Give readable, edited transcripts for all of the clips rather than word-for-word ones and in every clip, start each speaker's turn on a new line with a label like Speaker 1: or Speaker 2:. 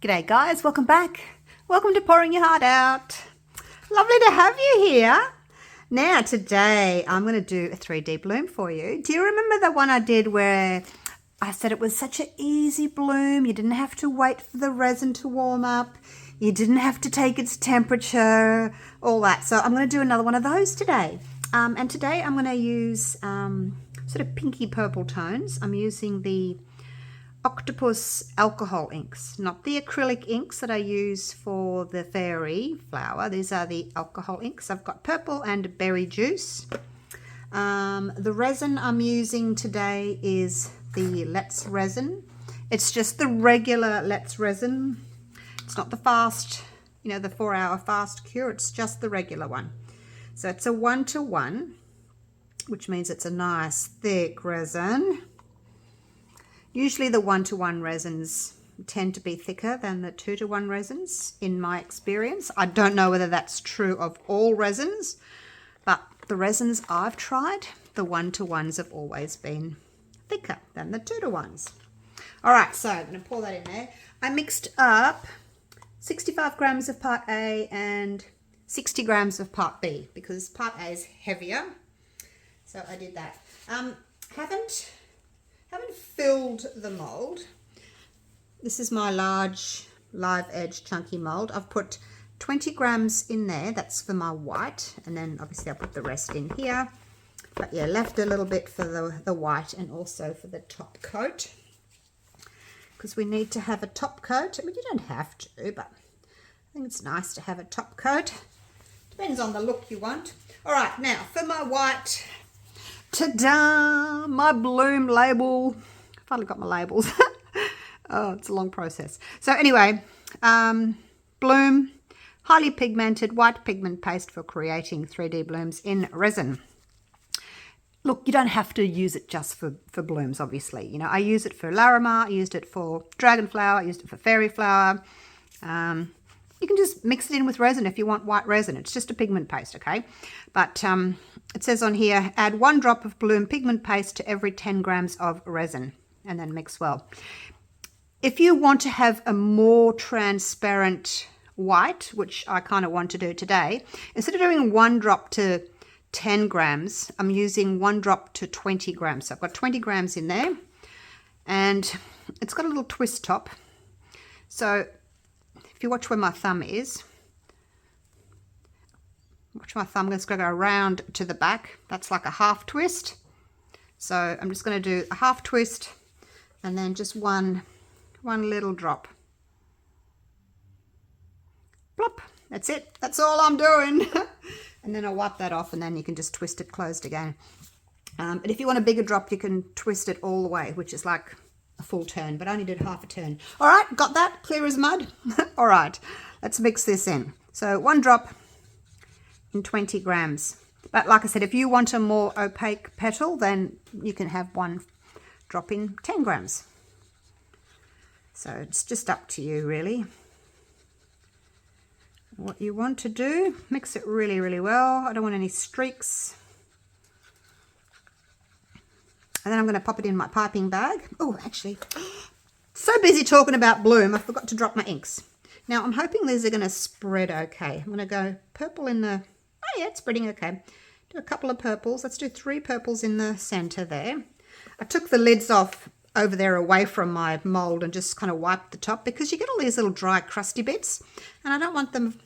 Speaker 1: G'day guys, welcome back. Welcome to Pouring Your Heart Out. Lovely to have you here. Now today I'm going to do a 3D bloom for you. Do you remember the one I did where I said it was such an easy bloom? You didn't have to wait for the resin to warm up. You didn't have to take its temperature, all that. So I'm going to do another one of those today. And today I'm going to use sort of pinky purple tones. I'm using the Octopus alcohol inks, not the acrylic inks that I use for the fairy flower. These are the alcohol inks. I've got purple and berry juice. The resin I'm using today is the Let's resin. It's just the regular Let's resin. It's not the fast, the 4-hour fast cure. It's just the regular one. So it's a 1-to-1, which means it's a nice thick resin. Usually the 1-to-1 resins tend to be thicker than the 2-to-1 resins in my experience. I don't know whether that's true of all resins, but the resins I've tried, the 1-to-1s have always been thicker than the 2-to-1s. All right, so I'm going to pour that in there. I mixed up 65 grams of part A and 60 grams of part B because part A is heavier. So I did that. Haven't filled the mold. This is my large live edge chunky mold. I've put 20 grams in there. That's for my white, and then obviously I'll put the rest in here. But yeah, left a little bit for the white and also for the top coat, because we need to have a top coat. I mean, you don't have to, but I think it's nice to have a top coat. Depends on the look you want. All right, now for my white. Ta-da! My bloom label. I finally got my labels. Oh, it's a long process. So anyway, bloom, highly pigmented white pigment paste for creating 3D blooms in resin. Look, you don't have to use it just for blooms, obviously. I use it for Larimar, I used it for dragonflower, I used it for fairy flower. You can just mix it in with resin if you want white resin. It's just a pigment paste, okay? But it says on here, add 1 drop of bloom pigment paste to every 10 grams of resin and then mix well. If you want to have a more transparent white, which I kind of want to do today, instead of doing 1 drop to 10 grams, I'm using 1 drop to 20 grams. So I've got 20 grams in there, and it's got a little twist top. So if you watch where my thumb is, watch my thumb, I'm just going to go around to the back. That's like a half twist. So I'm just going to do a half twist and then just one little drop. Plop. That's it. That's all I'm doing. And then I'll wipe that off, and then you can just twist it closed again. But if you want a bigger drop, you can twist it all the way, which is like a full turn, but I only did half a turn. All right, got that? Clear as mud? All right, let's mix this in. So 1 drop in 20 grams. But like I said, if you want a more opaque petal, then you can have 1 drop in 10 grams. So it's just up to you, really. What you want to do, mix it really, really well. I don't want any streaks. And then I'm going to pop it in my piping bag. Oh, actually, so busy talking about bloom, I forgot to drop my inks. Now, I'm hoping these are going to spread okay. I'm going to go purple in the... Oh, yeah, it's spreading okay. Do a couple of purples. Let's do 3 purples in the center there. I took the lids off over there away from my mold and just kind of wiped the top, because you get all these little dry, crusty bits, and I don't want them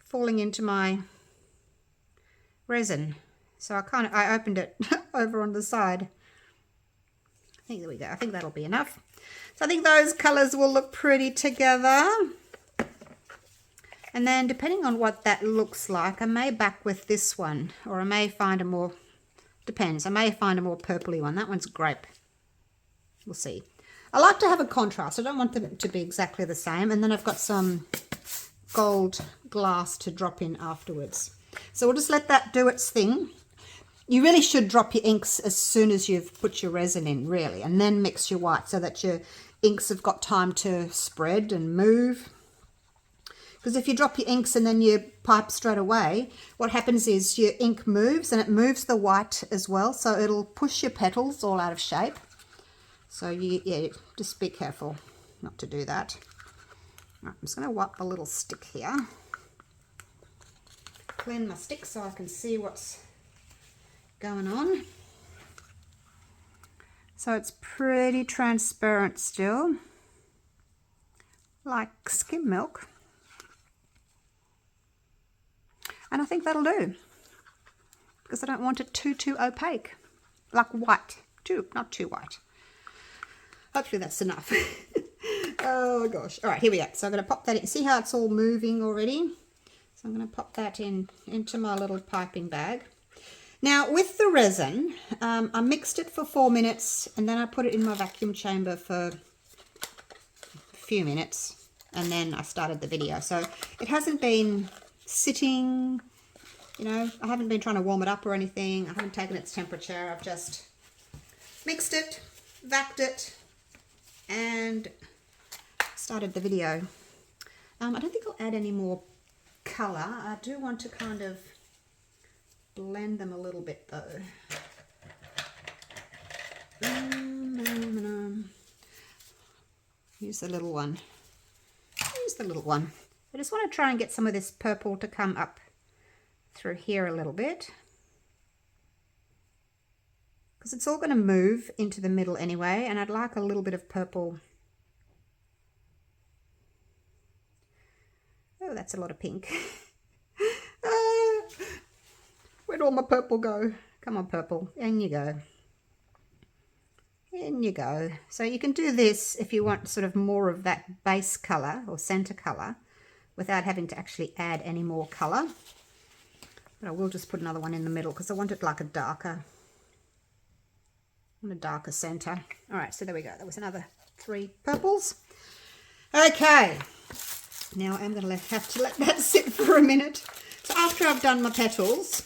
Speaker 1: falling into my resin. So I opened it over on the side. I think there we go. I think that'll be enough. So I think those colors will look pretty together. And then depending on what that looks like, I may back with this one, or I may find a more, depends, I may find a more purpley one. That one's grape. We'll see. I like to have a contrast. I don't want them to be exactly the same. And then I've got some gold glass to drop in afterwards. So we'll just let that do its thing. You really should drop your inks as soon as you've put your resin in, really, and then mix your white so that your inks have got time to spread and move. Because if you drop your inks and then you pipe straight away, what happens is your ink moves, and it moves the white as well, so it'll push your petals all out of shape. So yeah, just be careful not to do that. Right, I'm just going to wipe the little stick here. Clean my stick so I can see what's going on. So it's pretty transparent still, like skim milk. And I think that'll do, because I don't want it too opaque, like white, not too white. Hopefully that's enough. Oh gosh. All right, here we go. So I'm going to pop that in. See how it's all moving already? So I'm going to pop that into my little piping bag. Now with the resin, I mixed it for 4 minutes and then I put it in my vacuum chamber for a few minutes and then I started the video. So it hasn't been sitting, you know, I haven't been trying to warm it up or anything. I haven't taken its temperature. I've just mixed it, vacuumed it, and started the video. I don't think I'll add any more colour. I do want to kind of blend them a little bit though. Use the little one. Use the little one. I just want to try and get some of this purple to come up through here a little bit, because it's all going to move into the middle anyway, and I'd like a little bit of purple. Oh, that's a lot of pink. Where'd all my purple go? Come on, purple. In you go. In you go. So you can do this if you want sort of more of that base colour or centre colour without having to actually add any more colour. But I will just put another one in the middle because I want it like a darker centre. All right, so there we go. That was another 3 purples. Okay. Now I'm going to have to let that sit for a minute. So after I've done my petals,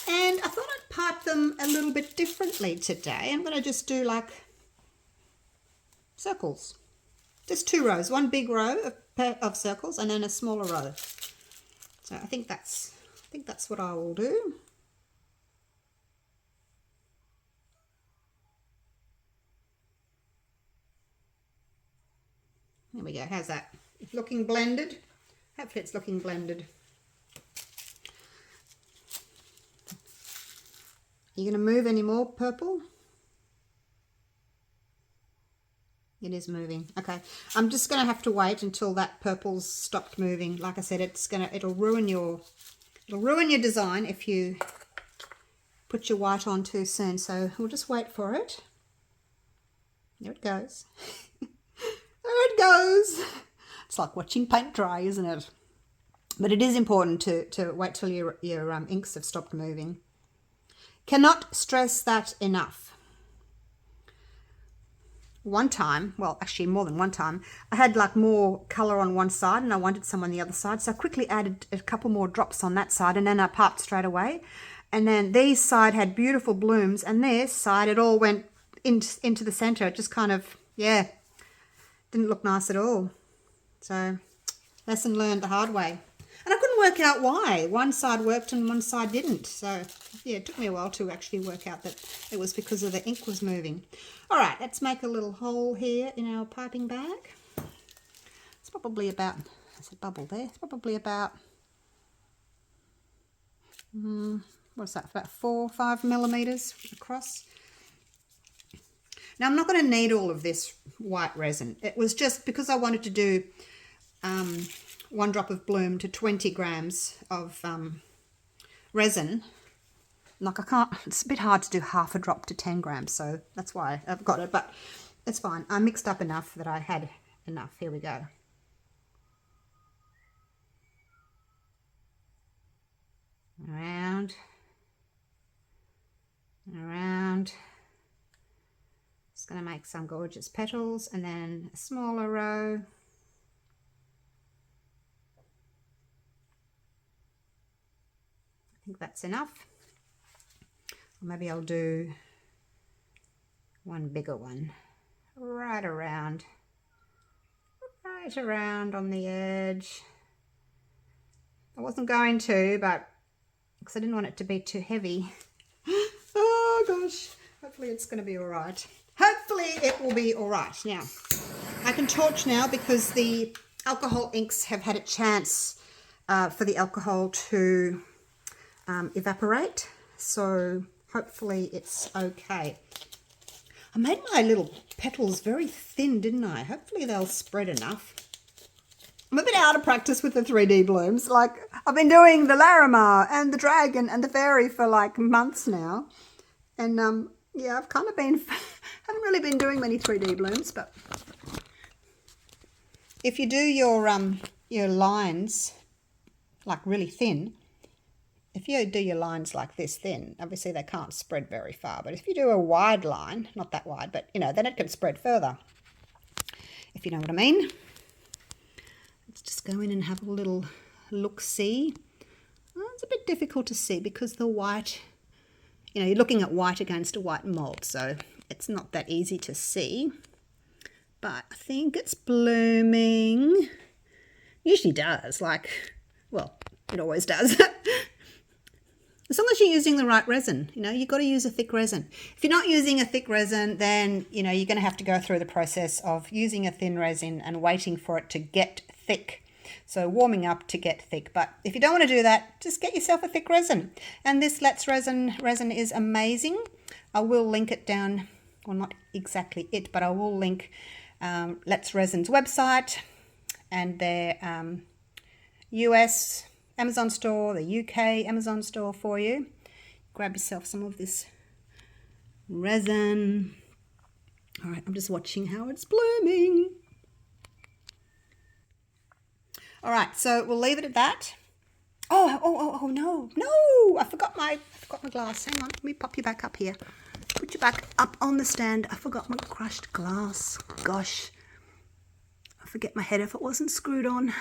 Speaker 1: and I thought I'd pipe them a little bit differently today. I'm going to just do like circles. Just 2 rows, 1 big row of circles and then a smaller row. So I think that's what I will do. There we go. How's that? It's looking blended. Hopefully it's looking blended. Are you going to move any more purple? It is moving. Okay, I'm just going to have to wait until that purple's stopped moving. Like I said, it'll ruin your design if you put your white on too soon. So we'll just wait for it. There it goes. There it goes. It's like watching paint dry, isn't it? But it is important to wait till your inks have stopped moving. Cannot stress that enough. One time, well actually more than one time, I had like more colour on one side and I wanted some on the other side, so I quickly added a couple more drops on that side and then I piped straight away. And then these side had beautiful blooms and this side it all went into the centre. It just kind of, yeah, didn't look nice at all. So lesson learned the hard way. And I couldn't work out why. One side worked and one side didn't. So yeah, it took me a while to actually work out that it was because of the ink was moving. All right, let's make a little hole here in our piping bag. It's probably about, there's a bubble there. It's probably about, what's that, about 4 or 5 millimeters across. Now I'm not going to need all of this white resin. It was just because I wanted to do 1 drop of bloom to 20 grams of resin. Like I can't, it's a bit hard to do half a drop to 10 grams, so that's why I've got it, but it's fine. I mixed up enough that I had enough. Here we go. Around and around. Just going to make some gorgeous petals and then a smaller row. I think that's enough. Or maybe I'll do one bigger one right around on the edge. I wasn't going to, but because I didn't want it to be too heavy. Oh gosh, hopefully it's going to be all right. Hopefully it will be all right. Now I can torch now because the alcohol inks have had a chance for the alcohol to evaporate, so hopefully it's okay. I made my little petals very thin, didn't I? Hopefully they'll spread enough. I'm a bit out of practice with the 3D blooms. Like, I've been doing the Larimar and the Dragon and the Fairy for like months now. And yeah, I've kind of been, haven't really been doing many 3D blooms, but if you do your lines like really thin, if you do your lines like this thin, obviously they can't spread very far. But if you do a wide line, not that wide, but you know, then it can spread further, if you know what I mean. Let's just go in and have a little look-see. Oh, it's a bit difficult to see because the white, you know, you're looking at white against a white mold, so it's not that easy to see. But I think it's blooming. Usually does, like, well, it always does. As long as you're using the right resin, you know, you've got to use a thick resin. If you're not using a thick resin, then, you know, you're going to have to go through the process of using a thin resin and waiting for it to get thick. So warming up to get thick. But if you don't want to do that, just get yourself a thick resin. And this Let's resin is amazing. I will link it down, well, not exactly it, but I will link Let's Resin's website and their US Amazon store, the UK Amazon store for you. Grab yourself some of this resin. All right, I'm just watching how it's blooming. All right, so we'll leave it at that. Oh no! I forgot my glass. Hang on, let me pop you back up here. Put you back up on the stand. I forgot my crushed glass. Gosh, I forget my head if it wasn't screwed on.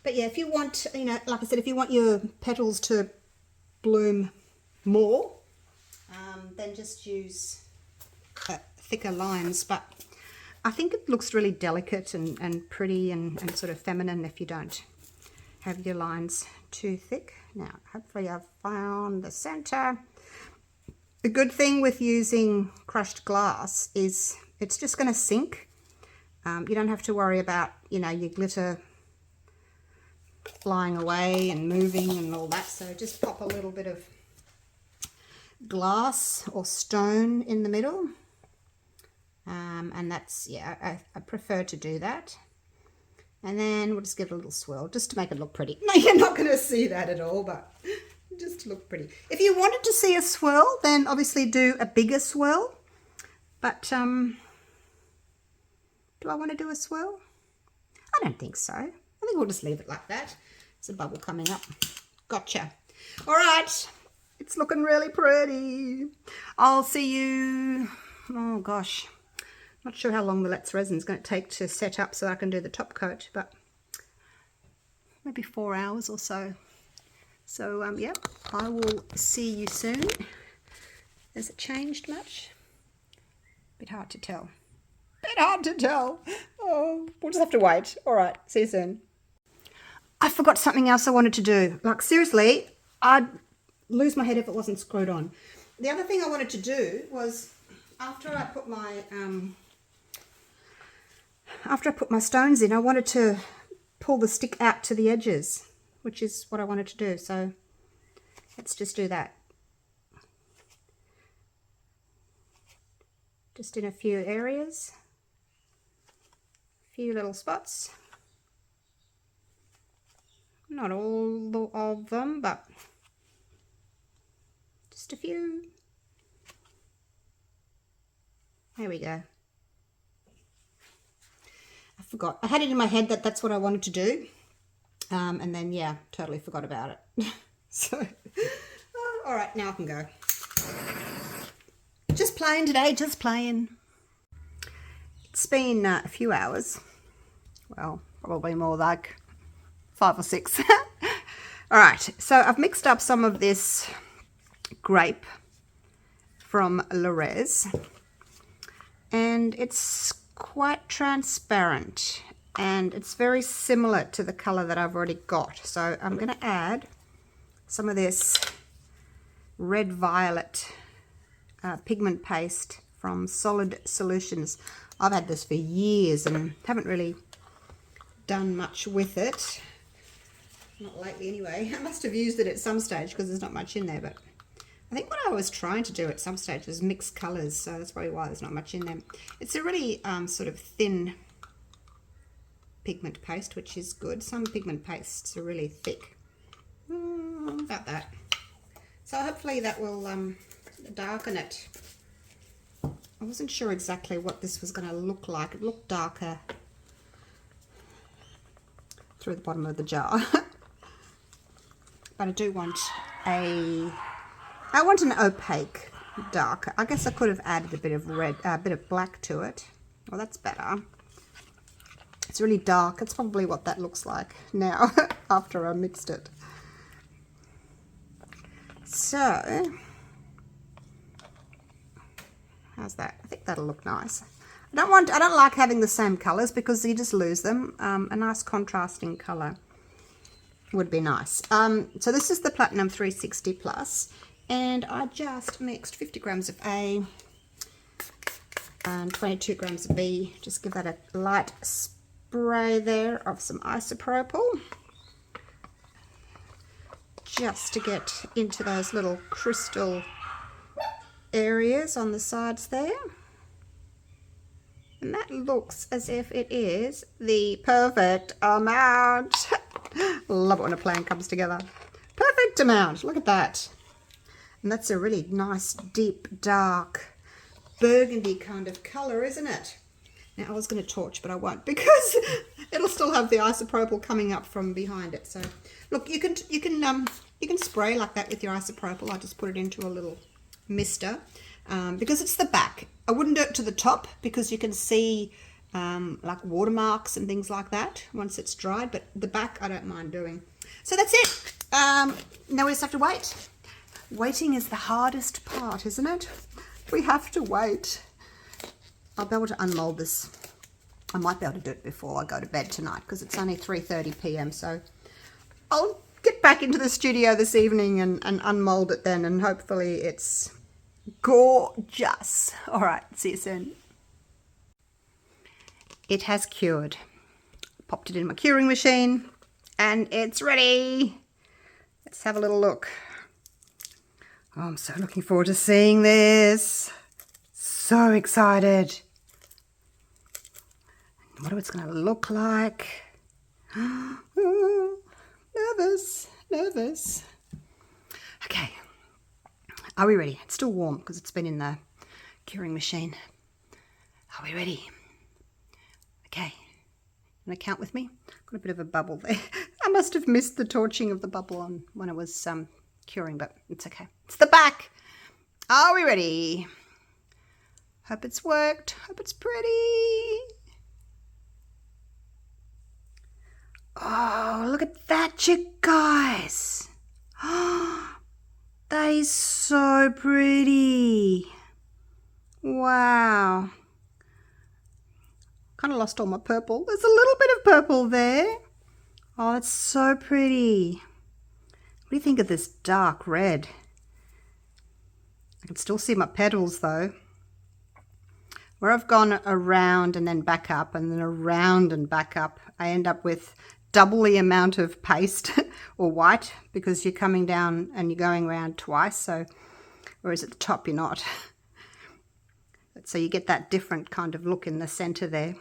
Speaker 1: But yeah, if you want, you know, like I said, if you want your petals to bloom more, then just use thicker lines. But I think it looks really delicate and pretty and sort of feminine if you don't have your lines too thick. Now, hopefully I've found the center. The good thing with using crushed glass is it's just going to sink. You don't have to worry about, you know, your glitter flying away and moving and all that. So just pop a little bit of glass or stone in the middle. And that's, yeah, I prefer to do that. And then we'll just give it a little swirl just to make it look pretty. No, you're not going to see that at all, but just to look pretty. If you wanted to see a swirl, then obviously do a bigger swirl. But do I want to do a swirl? I don't think so. I think we'll just leave it like that. It's a bubble coming up. Gotcha. All right. It's looking really pretty. I'll see you. Oh, gosh. Not sure how long the Let's Resin is going to take to set up so I can do the top coat, but maybe 4 hours or so. So, yeah, I will see you soon. Has it changed much? Bit hard to tell. Oh, we'll just have to wait. All right, see you soon. I forgot something else I wanted to do. Like, seriously, I'd lose my head if it wasn't screwed on. The other thing I wanted to do was, after I put my stones in, I wanted to pull the stick out to the edges, which is what I wanted to do. So let's just do that. Just in a few areas. Few little spots, not all of them, but just a few. There we go. I forgot. I had it in my head that that's what I wanted to do, and then yeah, totally forgot about it. So all right, now I can go. Just playing today, just playing. It's been a few hours, well, probably more like 5 or 6. All right, so I've mixed up some of this grape from Resin, and it's quite transparent, and it's very similar to the color that I've already got. So I'm going to add some of this red violet pigment paste from Solid Solutions. I've had this for years and haven't really done much with it. Not lately anyway. I must have used it at some stage because there's not much in there, but I think what I was trying to do at some stage was mix colours, so that's probably why there's not much in there. It's a really sort of thin pigment paste, which is good. Some pigment pastes are really thick. About that. So hopefully that will darken it. I wasn't sure exactly what this was going to look like. It looked darker through the bottom of the jar. But I do want an opaque dark. I guess I could have added a bit of red, a bit of black to it. Well, that's better. It's really dark. It's probably what that looks like now after I mixed it. So, how's that? I think that'll look nice. I don't like having the same colours because you just lose them. A nice contrasting colour would be nice. So this is the Platinum 360 Plus, and I just mixed 50 grams of A and 22 grams of B. Just give that a light spray there of some isopropyl, just to get into those little crystal areas on the sides there. And that looks as if it is the perfect amount. Love it when a plan comes together. Perfect amount. Look at that. And that's a really nice, deep, dark, burgundy kind of colour, isn't it? Now, I was going to torch, but I won't because it'll still have the isopropyl coming up from behind it. So, look, you can spray like that with your isopropyl. I just put it into a little mister because it's the back. I wouldn't do it to the top because you can see like watermarks and things like that once it's dried, but the back I don't mind doing. So that's it. Now we just have to wait. Waiting is the hardest part, isn't it? We have to wait. I'll be able to unmold this. I might be able to do it before I go to bed tonight because it's only 3:30 p.m. So I'll get back into the studio this evening and unmold it then, and hopefully it's gorgeous. All right, see you soon. It has cured. Popped it in my curing machine and it's ready. Let's have a little look. Oh, I'm so looking forward to seeing this. So excited. What it's going to look like. Nervous. Okay. Are we ready? It's still warm because it's been in the curing machine. Are we ready? Okay. You want to count with me? Got a bit of a bubble there. I must have missed the torching of the bubble on when it was curing, but it's okay. It's the back. Are we ready? Hope it's worked. Hope it's pretty. Oh, look at that, you guys. That is so pretty. Wow. Kind of lost all my purple. There's a little bit of purple there. Oh, that's so pretty. What do you think of this dark red? I can still see my petals though. Where I've gone around and then back up and then around and back up, I end up with double the amount of paste or white because you're coming down and you're going around twice. So, whereas at the top you're not. So you get that different kind of look in the center there.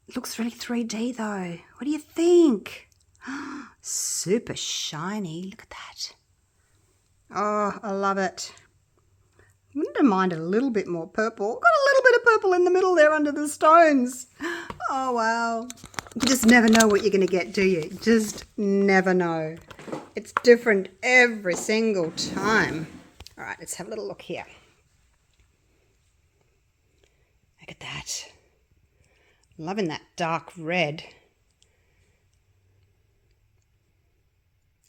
Speaker 1: It looks really 3D though. What do you think? Super shiny. Look at that. Oh, I love it. I wouldn't mind a little bit more purple. Got a little bit of purple in the middle there under the stones. Oh, wow. You just never know what you're going to get, do you? Just never know. It's different every single time. All right, let's have a little look here. Look at that. Loving that dark red.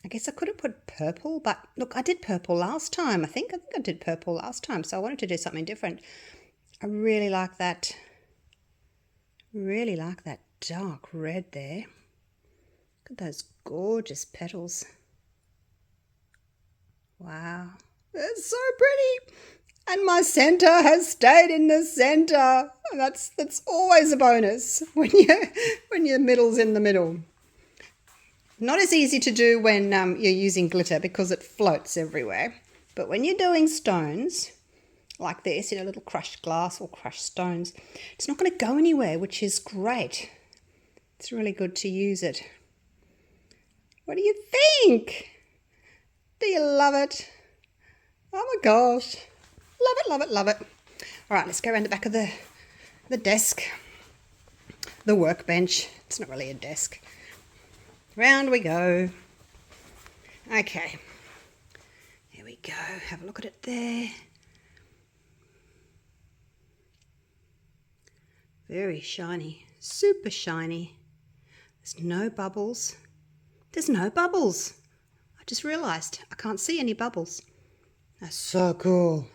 Speaker 1: I guess I could have put purple, but look, I did purple last time. I think I did purple last time, so I wanted to do something different. I really like that. Really like that dark red there. Look at those gorgeous petals. Wow, that's so pretty. And my center has stayed in the center. And that's always a bonus when your middle's in the middle. Not as easy to do when you're using glitter because it floats everywhere. But when you're doing stones like this, little crushed glass or crushed stones, it's not going to go anywhere, which is great. It's really good to use it. What do you think? Do you love it? Oh my gosh. Love it, love it, love it. All right, let's go around the back of the desk. The workbench. It's not really a desk. Round we go. Okay. Here we go. Have a look at it there. Very shiny. Super shiny. There's no bubbles. There's no bubbles. I just realised I can't see any bubbles. That's so cool.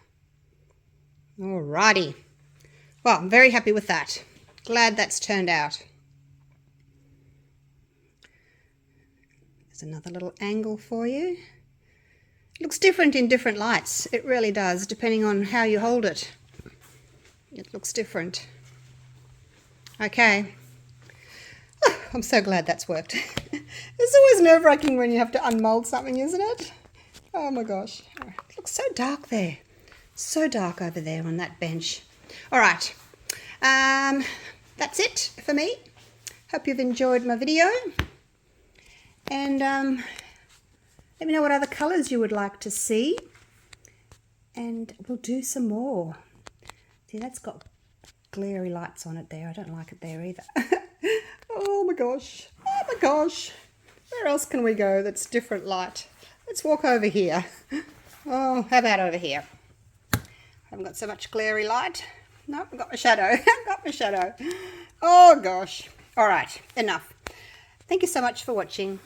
Speaker 1: Alrighty. Well, I'm very happy with that. Glad that's turned out. There's another little angle for you. It looks different in different lights. It really does, depending on how you hold it. It looks different. Okay. Oh, I'm so glad that's worked. It's always nerve-wracking when you have to unmold something, isn't it? Oh my gosh. It looks so dark there. So dark over there on that bench. All right. That's it for me. Hope you've enjoyed my video. And let me know what other colours you would like to see. And we'll do some more. See, that's got glary lights on it there. I don't like it there either. Oh my gosh. Oh my gosh. Where else can we go that's different light? Let's walk over here. Oh, how about over here? I haven't got so much glary light. No, I've got my shadow. I've got my shadow. Oh gosh. All right, enough. Thank you so much for watching.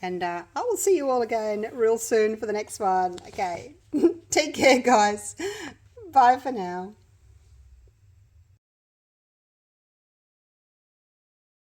Speaker 1: And I will see you all again real soon for the next one. Okay. Take care, guys. Bye for now.